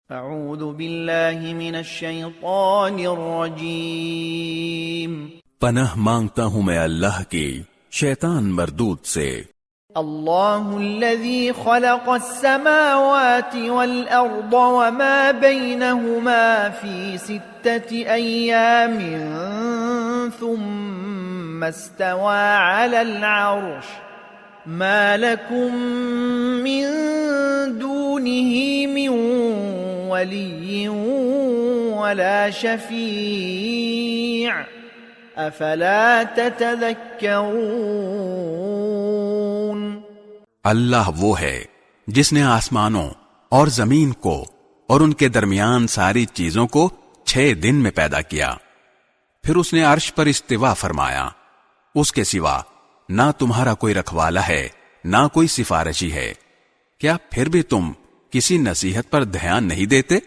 اعوذ باللہ من الشیطان الرجیم، پناہ مانگتا ہوں میں اللہ کی شیطان مردود سے۔ اللہ الذی خلق السماوات والارض وما بینہما فی 6 ایام ثم استوى على العرش ما لكم من دونه من ولی ولا شفیع افلا تتذکرون۔ اللہ وہ ہے جس نے آسمانوں اور زمین کو اور ان کے درمیان ساری چیزوں کو 6 دن میں پیدا کیا، پھر اس نے عرش پر استوا فرمایا، اس کے سوا نہ تمہارا کوئی رکھوالا ہے نہ کوئی سفارشی ہے، کیا پھر بھی تم کسی نصیحت پر دھیان نہیں دیتے؟